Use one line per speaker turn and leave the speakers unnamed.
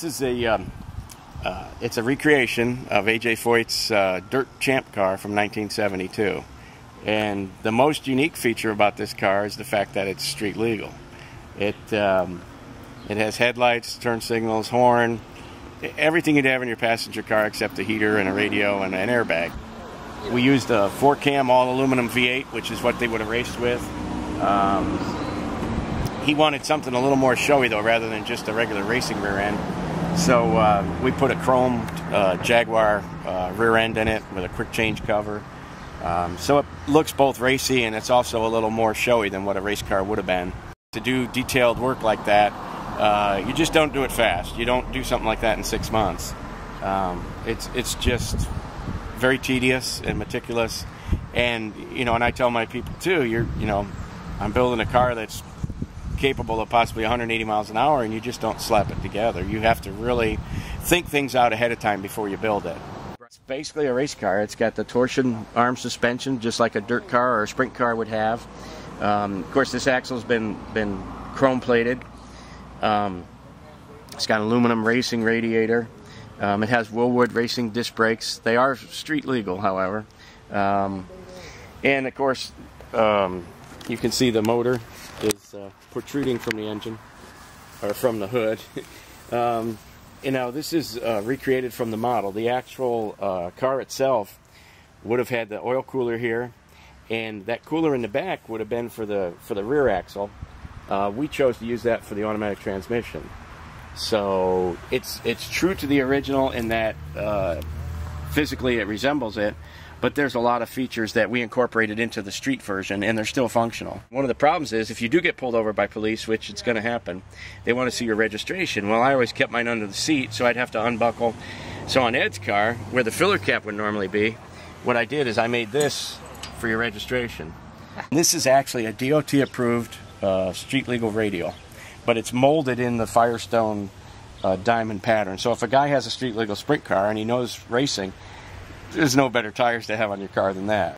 This is it's a recreation of A.J. Foyt's Dirt Champ car from 1972. And the most unique feature about this car is the fact that it's street legal. It has headlights, turn signals, horn, everything you'd have in your passenger car except a heater and a radio and an airbag. We used a 4-cam all-aluminum V8, which is what they would have raced with. He wanted something a little more showy, though, rather than just a regular racing rear end. So we put a chromed Jaguar rear end in it with a quick change cover. So it looks both racy, and it's also a little more showy than what a race car would have been. To do detailed work like that, you just don't do it fast. You don't do something like that in 6 months. It's just very tedious and meticulous. And and I tell my people too, I'm building a car that's capable of possibly 180 miles an hour, and you just don't slap it together. You have to really think things out ahead of time before you build it. It's basically a race car. It's got the torsion arm suspension, just like a dirt car or a sprint car would have. Of course, this axle's been chrome plated. It's got an aluminum racing radiator. It has Willwood racing disc brakes. They are street legal, however. And of course, you can see the motor is protruding from the engine, or from the hood. This is recreated from the model. The actual car itself would have had the oil cooler here, and that cooler in the back would have been for the rear axle. We chose to use that for the automatic transmission. So it's true to the original in that physically it resembles it, but there's a lot of features that we incorporated into the street version, and they're still functional. One of the problems is if you do get pulled over by police, which it's going to happen, they want to see your registration. Well, I always kept mine under the seat, so I'd have to unbuckle. So on Ed's car, where the filler cap would normally be, what I did is I made this for your registration. This is actually a DOT-approved street legal radial, but it's molded in the Firestone diamond pattern. So if a guy has a street legal sprint car and he knows racing, there's no better tires to have on your car than that.